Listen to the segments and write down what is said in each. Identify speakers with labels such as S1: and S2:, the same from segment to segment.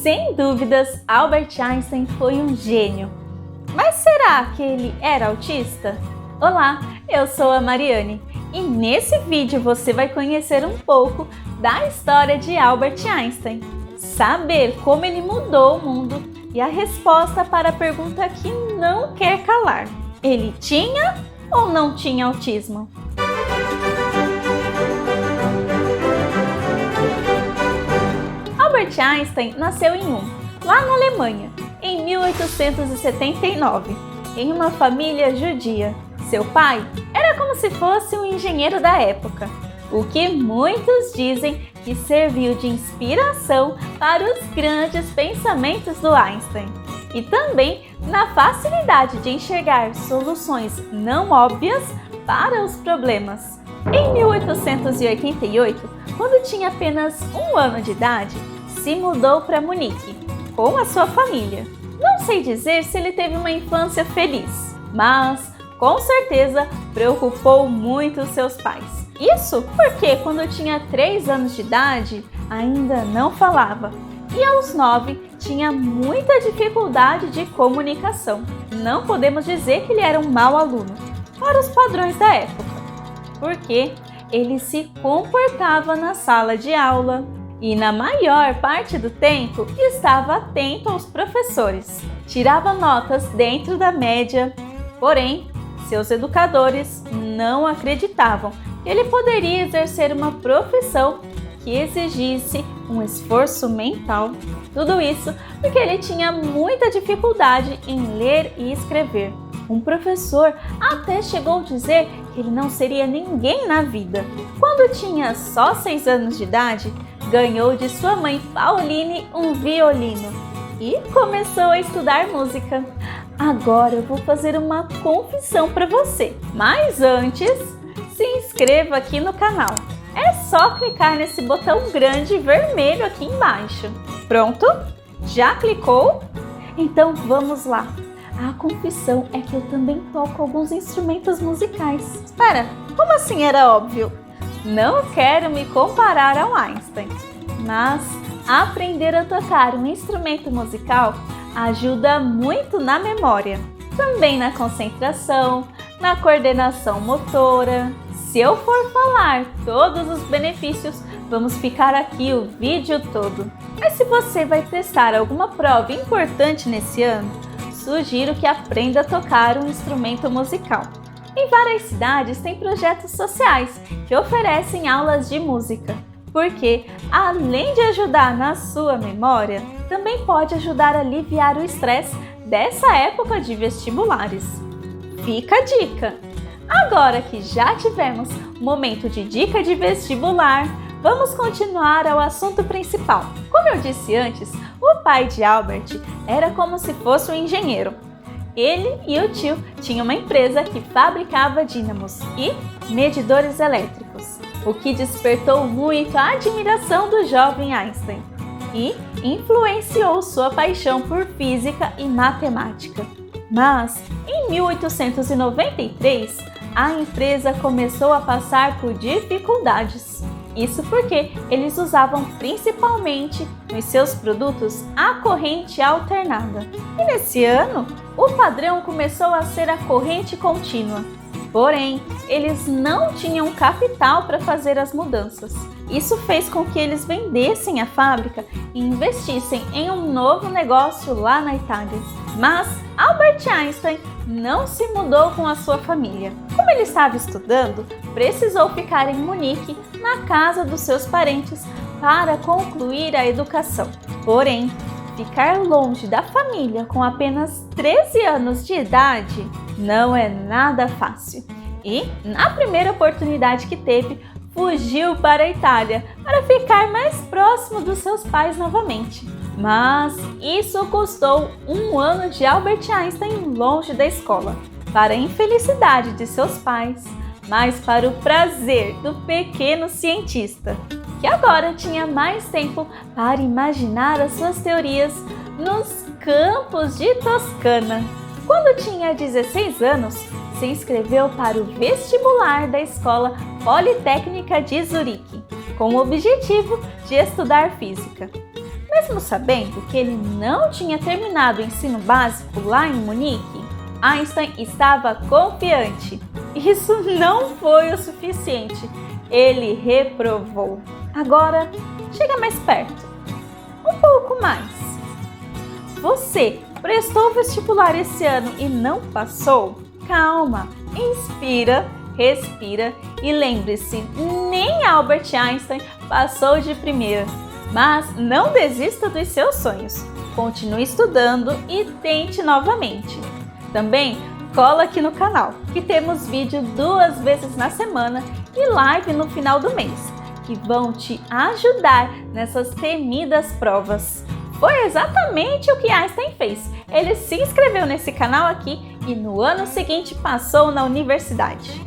S1: Sem dúvidas, Albert Einstein foi um gênio. Mas será que ele era autista? Olá, eu sou a Mariane e nesse vídeo você vai conhecer um pouco da história de Albert Einstein, saber como ele mudou o mundo e a resposta para a pergunta que não quer calar: ele tinha ou não tinha autismo? Albert Einstein nasceu em Ulm, lá na Alemanha, em 1879, em uma família judia. Seu pai era como se fosse um engenheiro da época, o que muitos dizem que serviu de inspiração para os grandes pensamentos do Einstein, e também na facilidade de enxergar soluções não óbvias para os problemas. Em 1888, quando tinha apenas 1 ano de idade, se mudou para Munique com a sua família. Não sei dizer se ele teve uma infância feliz, mas com certeza preocupou muito seus pais. Isso porque quando tinha 3 anos de idade ainda não falava e aos 9 tinha muita dificuldade de comunicação. Não podemos dizer que ele era um mau aluno para os padrões da época, porque ele se comportava na sala de aula e na maior parte do tempo estava atento aos professores. Tirava notas dentro da média, porém seus educadores não acreditavam que ele poderia exercer uma profissão que exigisse um esforço mental. Tudo isso porque ele tinha muita dificuldade em ler e escrever. Um professor até chegou a dizer que ele não seria ninguém na vida. Quando tinha só 6 anos de idade, ganhou de sua mãe Pauline um violino e começou a estudar música. Agora eu vou fazer uma confissão para você, mas antes, se inscreva aqui no canal. É só clicar nesse botão grande vermelho aqui embaixo. Pronto? Já clicou? Então vamos lá. A confissão é que eu também toco alguns instrumentos musicais. Espera, como assim era óbvio? Não quero me comparar ao Einstein, mas aprender a tocar um instrumento musical ajuda muito na memória, também na concentração, na coordenação motora. Se eu for falar todos os benefícios, vamos ficar aqui o vídeo todo. Mas se você vai prestar alguma prova importante nesse ano, sugiro que aprenda a tocar um instrumento musical. Em várias cidades tem projetos sociais que oferecem aulas de música, porque além de ajudar na sua memória, também pode ajudar a aliviar o estresse dessa época de vestibulares. Fica a dica! Agora que já tivemos o momento de dica de vestibular, vamos continuar ao assunto principal. Como eu disse antes, o pai de Albert era como se fosse um engenheiro. Ele e o tio tinham uma empresa que fabricava dínamos e medidores elétricos, o que despertou muito a admiração do jovem Einstein e influenciou sua paixão por física e matemática. Mas, em 1893, a empresa começou a passar por dificuldades. Isso porque eles usavam principalmente nos seus produtos a corrente alternada. E nesse ano, o padrão começou a ser a corrente contínua. Porém, eles não tinham capital para fazer as mudanças. Isso fez com que eles vendessem a fábrica e investissem em um novo negócio lá na Itália. Mas Albert Einstein não se mudou com a sua família. Como ele estava estudando, precisou ficar em Munique, na casa dos seus parentes, para concluir a educação. Porém, ficar longe da família com apenas 13 anos de idade não é nada fácil. E, na primeira oportunidade que teve, fugiu para a Itália para ficar mais próximo dos seus pais novamente. Mas isso custou 1 ano de Albert Einstein longe da escola, para a infelicidade de seus pais, mas para o prazer do pequeno cientista, que agora tinha mais tempo para imaginar as suas teorias nos campos de Toscana. Quando tinha 16 anos, se inscreveu para o vestibular da Escola Politécnica de Zurique, com o objetivo de estudar física. Mesmo sabendo que ele não tinha terminado o ensino básico lá em Munique, Einstein estava confiante. Isso não foi o suficiente. Ele reprovou. Agora, chega mais perto. Um pouco mais. Você prestou vestibular esse ano e não passou? Calma, inspira, respira e lembre-se, nem Albert Einstein passou de primeira. Mas não desista dos seus sonhos. Continue estudando e tente novamente. Também cola aqui no canal, que temos vídeo 2 vezes na semana e live no final do mês, que vão te ajudar nessas temidas provas. Foi exatamente o que Einstein fez. Ele se inscreveu nesse canal aqui e no ano seguinte passou na universidade.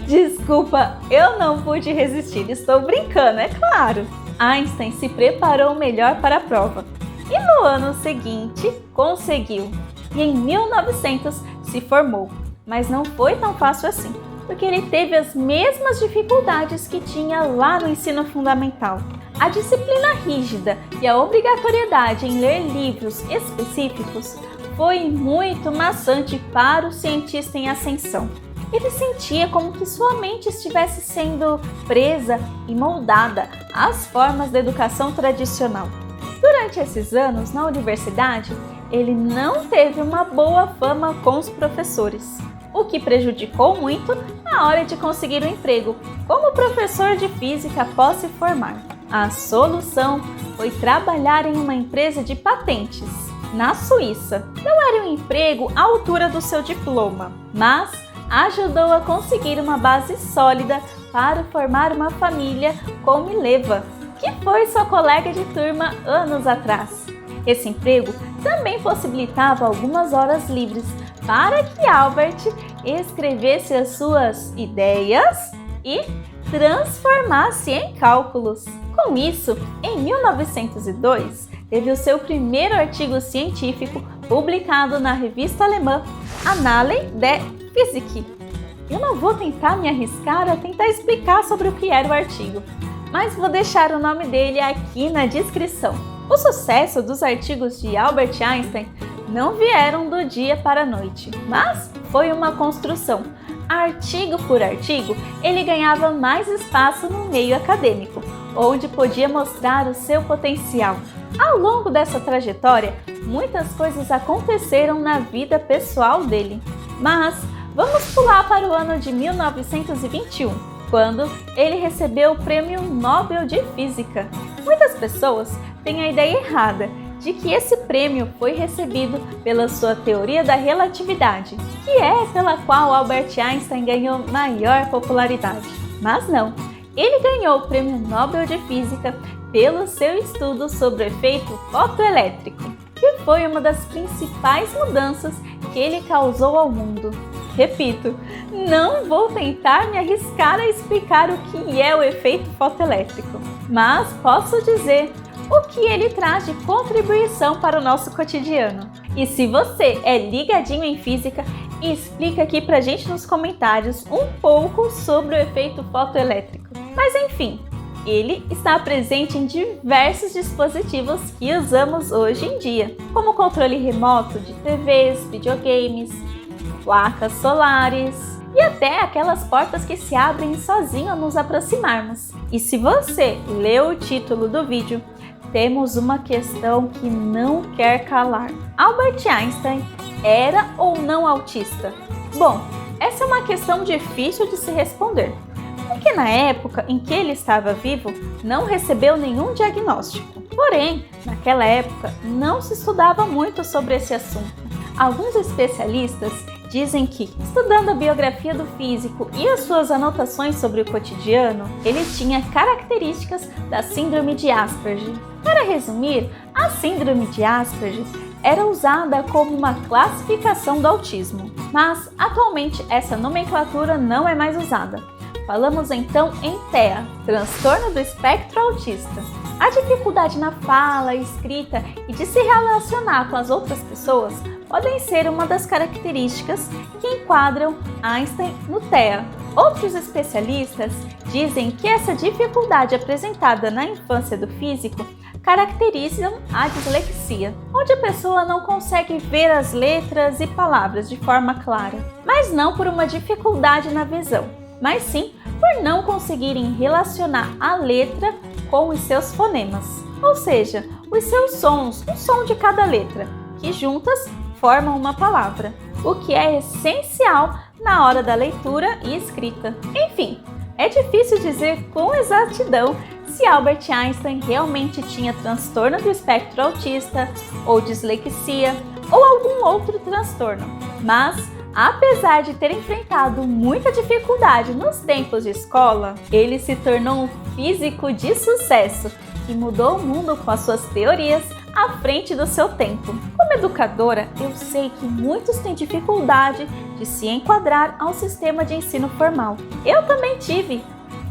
S1: Desculpa, eu não pude resistir, estou brincando, é claro. Einstein se preparou melhor para a prova e no ano seguinte conseguiu. E em 1900 se formou, mas não foi tão fácil assim, porque ele teve as mesmas dificuldades que tinha lá no ensino fundamental. A disciplina rígida e a obrigatoriedade em ler livros específicos foi muito maçante para o cientista em ascensão. Ele sentia como que sua mente estivesse sendo presa e moldada às formas da educação tradicional. Durante esses anos na universidade, ele não teve uma boa fama com os professores, o que prejudicou muito na hora de conseguir um emprego como professor de física após se formar. A solução foi trabalhar em uma empresa de patentes, na Suíça. Não era um emprego à altura do seu diploma, mas ajudou a conseguir uma base sólida para formar uma família com Mileva, que foi sua colega de turma anos atrás. Esse emprego também possibilitava algumas horas livres para que Albert escrevesse as suas ideias e transformasse em cálculos. Com isso, em 1902, teve o seu primeiro artigo científico publicado na revista alemã Annalen der Physik. Eu não vou tentar me arriscar a tentar explicar sobre o que era o artigo, mas vou deixar o nome dele aqui na descrição. O sucesso dos artigos de Albert Einstein não vieram do dia para a noite, mas foi uma construção. Artigo por artigo, ele ganhava mais espaço no meio acadêmico, onde podia mostrar o seu potencial. Ao longo dessa trajetória, muitas coisas aconteceram na vida pessoal dele. Mas vamos pular para o ano de 1921, quando ele recebeu o Prêmio Nobel de Física. Muitas pessoas têm a ideia errada de que esse prêmio foi recebido pela sua teoria da relatividade, que é pela qual Albert Einstein ganhou maior popularidade. Mas não, ele ganhou o Prêmio Nobel de Física pelo seu estudo sobre o efeito fotoelétrico, que foi uma das principais mudanças que ele causou ao mundo. Repito, não vou tentar me arriscar a explicar o que é o efeito fotoelétrico, mas posso dizer o que ele traz de contribuição para o nosso cotidiano. E se você é ligadinho em física, explica aqui pra gente nos comentários um pouco sobre o efeito fotoelétrico. Mas enfim, ele está presente em diversos dispositivos que usamos hoje em dia, como controle remoto de TVs, videogames, placas solares e até aquelas portas que se abrem sozinho ao nos aproximarmos. E se você leu o título do vídeo, temos uma questão que não quer calar. Albert Einstein era ou não autista? Bom, essa é uma questão difícil de se responder, porque na época em que ele estava vivo, não recebeu nenhum diagnóstico. Porém, naquela época, não se estudava muito sobre esse assunto. Alguns especialistas dizem que, estudando a biografia do físico e as suas anotações sobre o cotidiano, ele tinha características da síndrome de Asperger. Para resumir, a síndrome de Asperger era usada como uma classificação do autismo, mas atualmente essa nomenclatura não é mais usada. Falamos então em TEA, transtorno do espectro autista. A dificuldade na fala, escrita e de se relacionar com as outras pessoas podem ser uma das características que enquadram Einstein no TEA. Outros especialistas dizem que essa dificuldade apresentada na infância do físico caracterizam a dislexia, onde a pessoa não consegue ver as letras e palavras de forma clara, mas não por uma dificuldade na visão, mas sim por não conseguirem relacionar a letra com os seus fonemas, ou seja, os seus sons, o som de cada letra, que juntas formam uma palavra, o que é essencial na hora da leitura e escrita. Enfim, é difícil dizer com exatidão se Albert Einstein realmente tinha transtorno do espectro autista, ou dislexia, ou algum outro transtorno, mas apesar de ter enfrentado muita dificuldade nos tempos de escola, ele se tornou um físico de sucesso que mudou o mundo com as suas teorias à frente do seu tempo. Como educadora, eu sei que muitos têm dificuldade de se enquadrar ao sistema de ensino formal. Eu também tive.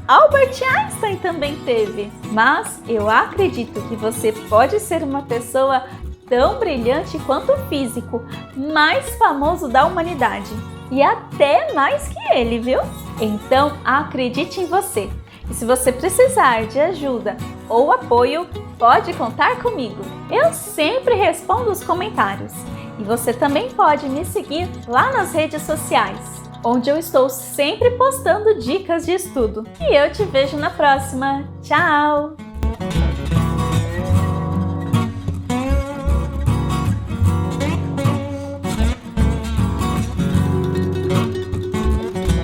S1: Albert Einstein também teve. Mas eu acredito que você pode ser uma pessoa tão brilhante quanto o físico mais famoso da humanidade. E até mais que ele, viu? Então acredite em você. E se você precisar de ajuda ou apoio, pode contar comigo. Eu sempre respondo os comentários. E você também pode me seguir lá nas redes sociais, onde eu estou sempre postando dicas de estudo. E eu te vejo na próxima. Tchau!